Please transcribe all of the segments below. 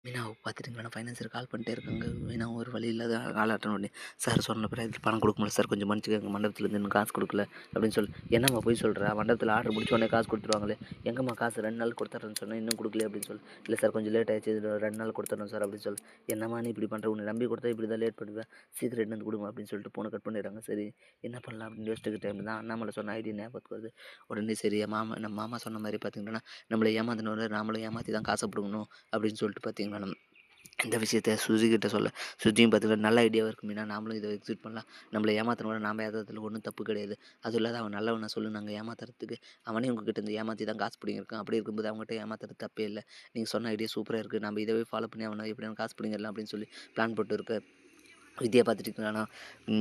மீனாவ பார்த்துட்டீங்களா ஃபைனான்ஸியர் கால் பண்ணிட்டே இருக்காங்க. மீனா ஒரு வழி இல்லாத கால் அட்டெண்ட் பண்ணி, "சார் சொன்ன பிறகு பணம் கொடுக்க முடியல சார். கொஞ்சம் மன்னிச்சுக்கங்க. மண்டபத்துலேருந்து இன்னும் காசு கொடுக்கல." அப்படின்னு சொல்லி, "என்னம்மா பொய் சொல்ற? மண்டபத்தில் ஆர்டர் முடிச்ச உடனே காசு கொடுத்துருவாங்களே. எங்கம்மா காசு 2 நாள் கொடுத்துட்றேன்னு சொன்னேன். இன்னும் கொடுக்கலையே." அப்படின்னு சொல்லி, "இல்லை சார் கொஞ்சம் லேட் ஆயிடுச்சு. இது 2 நாள் கொடுத்துட்றேன் சார்." அப்படின்னு சொல்லி, "என்னம்மா நீ இப்படி பண்ணுற? உன்னை நம்பி கொடுத்தா இப்படி தான் லேட் பண்ணுவேன். சீக்கிரம் எடுத்து வந்து கொடுங்க." அப்படின்னு சொல்லிட்டு ஃபோனை கட் பண்ணிடுறாங்க. சரி என்ன பண்ணலாம் அப்படின்னு யோசிச்சுக்கிட்ட டைம் தான் அண்ணாமலை சொன்ன ஐடியா ஞாபகத்துக்கு வருது. உடனே சரி நம்ம மாமா சொன்ன மாதிரி பார்த்தீங்கன்னா, நம்மளை ஏமாத்தினவரை நாமளும் ஏமாற்றி தான் காசை பிடுங்கணும் அப்படின்னு சொல்லிட்டு பார்த்தீங்கன்னா இந்த விஷயத்த சுஜிக்கிட்ட சொல்ல, சுஜியும் பார்த்துக்கிட்டு நல்ல ஐடியாவாக இருக்கு மீனா, நாமளும் இதை எக்ஸிக்யூட் பண்ணலாம். நம்மள ஏமாத்துனவன நாம ஏமாத்துறதுல ஒன்றும் தப்பு கிடையாது. அதுவும் இல்லாத அவன் நல்லவனா சொல்லு நாங்கள் ஏமாத்துறதுக்கு. அவனே உங்ககிட்ட இருந்து ஏமாற்றி தான் காசு பிடிங்கிருக்கான். அப்படி இருக்கும்போது அவங்ககிட்ட ஏமாத்துறது தப்பே இல்லை. நீங்கள் சொன்ன ஐடியா சூப்பராக இருக்குது. நம்ம இதவே ஃபாலோ பண்ணி அவனை எப்படியாவது காசு பிடிங்கிடலாம் அப்படின்னு சொல்லி பிளான் போட்டு இருக்க. வித்யா பார்த்துட்டிங்களாண்ணா,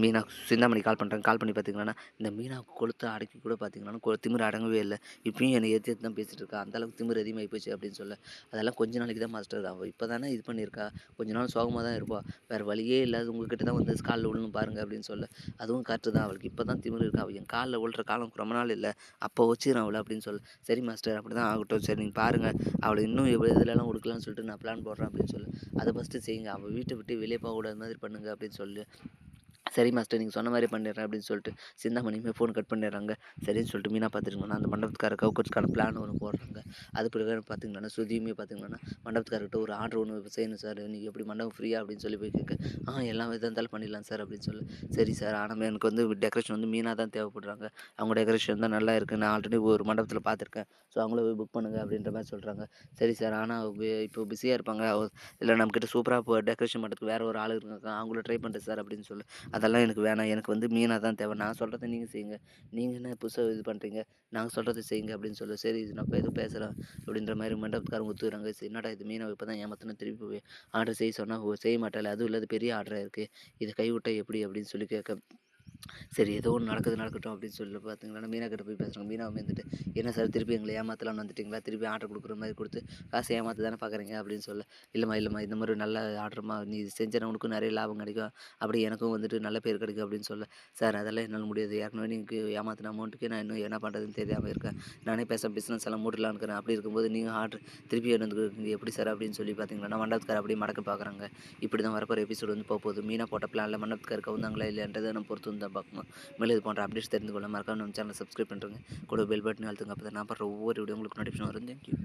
மீனா சிந்தாமணி கால் பண்ணுறாங்க. கால் பண்ணி பார்த்தீங்களாண்ணா, இந்த மீனா கொழுத்த அடக்கி கூட பார்த்தீங்களாண்ணா, திமிரு அடங்கவே இல்லை. இப்பயும் என்னை ஏத்தி ஏத்தி தான் பேசிட்டு இருக்கா. அந்த அளவுக்கு திமிரு அதிகமாகி போச்சு அப்படின்னு சொல்ல, அதெல்லாம் கொஞ்ச நாளைக்கு தான் மாஸ்டர். அவள் இப்போ தானே இது பண்ணியிருக்கா. கொஞ்ச நாள் சோகமா தான் இருப்பா. வேறு வழியே இல்லாத உங்ககிட்ட தான் வந்து கால்ல விழணும் பாருங்க அப்படின்னு சொல்ல, அதுவும் கரெக்ட்டு தான். அவளுக்கு இப்போ தான் திமிரு இருக்கா. அவள் என் கால்ல விழுற காலம் ரொம்ப நாள் இல்லை. அப்போ வச்சுக்கிறேன் அவள அப்படின்னு சொல்ல, சரி மாஸ்டர் அப்படி தான் ஆகட்டும். சரி நீங்க பாருங்க. அவள இன்னும் இதுலலாம் கொடுக்கலான்னு சொல்லிட்டு நான் பிளான் போடுறேன் அப்படின்னு சொல்லு. அத ஃபர்ஸ்ட்டு செய்யுங்க. அவ வீட்ட விட்டு வெளியே போகக்கூடாத மாதிரி பண்ணுங்க அப்படின்னு சொல்லு. சரி மாஸ்டர் நீங்கள் சொன்ன மாதிரி பண்ணிடுறேன் அப்படின்னு சொல்லிட்டு சிந்தாமணியுமே ஃபோன் கட் பண்ணிடுறாங்க. சரின்னு சொல்லிட்டு மீனா பார்த்துட்டிங்கன்னா அந்த மண்டபத்துக்கார கவுக்கட்ஸ்க்கான பிளான் ஒன்று போடுறாங்க. அது பிறகு பார்த்தீங்கன்னா சுதியுமே பார்த்தீங்கன்னா மண்டபத்துக்காரர்கிட்ட ஒரு ஆர்டர் ஒன்று செய்யணும் சார். நீங்கள் எப்படி மண்டபம் ஃப்ரீயா அப்படின்னு சொல்லி போய் கேட்க, எல்லாம் எதாக இருந்தாலும் பண்ணிடலாம் சார் அப்படின்னு சொல்லி, சரி சார் ஆனால் எனக்கு வந்து டெக்கரேஷன் வந்து மீனா தான் தேவைப்படுறாங்க. அவங்க டெக்கரேஷன் தான் நல்லா இருக்குது. நான் ஆல்ரெடி ஒரு மண்டபத்தில் பார்த்துருக்கேன். ஸோ அவங்கள போய் புக் பண்ணுங்க அப்படின்ற மாதிரி சொல்கிறாங்க. சரி சார் ஆனால் இப்போ பிஸியாக இருப்பாங்க. இல்லை நம்மக்கிட்ட சூப்பராக இப்போ டெக்கரேஷன் பண்ணுறதுக்கு வேறு ஒரு ஆள் இருக்காங்க. அவங்கள ட்ரை பண்ணுறேன் சார் அப்படின்னு சொல்லி, அதெல்லாம் எனக்கு வேணாம். எனக்கு வந்து மீனா தான் தேவை. நான் சொல்றத நீங்க செய்யுங்க. நீங்க என்ன புதுசா இது பண்றீங்க? நாங்க சொல்றத செய்யுங்க அப்படின்னு சொல்லு. சரி இது நான் ஏதோ பேசுறேன் அப்படின்ற மாரி மண்டபத்துக்காரங்க ஒத்துக்கிறாங்க. சரி என்னடா இது மீனாவ இப்ப தான் ஏமாத்துனேன் திருப்பி போய் ஆர்டர் செய்ய சொன்னா செய்ய மாட்டாளே. அதுவும் இல்லாத பெரிய ஆர்டரா இருக்கு. இத கைவிட்டா எப்படி அப்படின்னு சொல்லி கேட்க, சரி ஏதோ ஒன்று நடக்குது நடக்கட்டும் அப்படின்னு சொல்லி பார்த்தீங்கன்னா மீனா கிட்ட போய் பேசுகிறாங்க. மீனாவும் வந்துட்டு, என்ன சார் திருப்பி எங்களை ஏமாத்தலாம்னு வந்துட்டீங்களா? திருப்பி ஆர்டர் கொடுக்குற மாதிரி கொடுத்து காசு ஏமாத்த தானே பார்க்குறீங்க அப்படின்னு சொல்ல, இல்லைம்மா இந்த மாதிரி நல்ல ஆர்டர்மா நீ செஞ்சனா உனக்கும் நிறைய லாபம் கிடைக்கும். அப்படி எனக்கும் வந்துட்டு நல்ல பேர் கிடைக்கும் அப்படின்னு சொல்ல, சார் அதெல்லாம் என்னால் முடியாது. ஏற்கனவே நீங்கள் ஏமாத்தின அமௌண்ட்டுக்கு நான் இன்னும் என்ன பண்ணுறதுன்னு தெரியாமல் இருக்கேன். நானே பிஸ்னஸ் எல்லாம் மூடலான்னு இருக்கிறேன். அப்படி இருக்கும்போது நீங்கள் ஆர்டர் திருப்பி வந்து எப்படி சார் அப்படின்னு சொல்லி பார்த்தீங்கன்னா மண்டபத்துக்கார அப்படியே மடக்க பார்க்குறாங்க. இப்படி தான் வரப்போகிற எபிசோடு வந்து போகுது. மீனா போட்ட பிளானில் மண்டபத்துக்கார கவுந்தாங்களா இல்லையான்றதை நம்ம பொறுத்து வந்து தான் பார்க்கணும். மேலும் இது போன்ற அப்டேட்ஸ் தெரிந்து கொள்ள மறக்காம நம்ம சேனலை சப்ஸ்கிரைப் பண்ணுறேங்க. கூட பெல் பட்டன் அழுத்துங்க. அப்போ தான் நான் போடுற ஒவ்வொரு வீடியோ உங்களுக்கு நோட்டிஃபிகேஷன் வரும். தேங்க்யூ.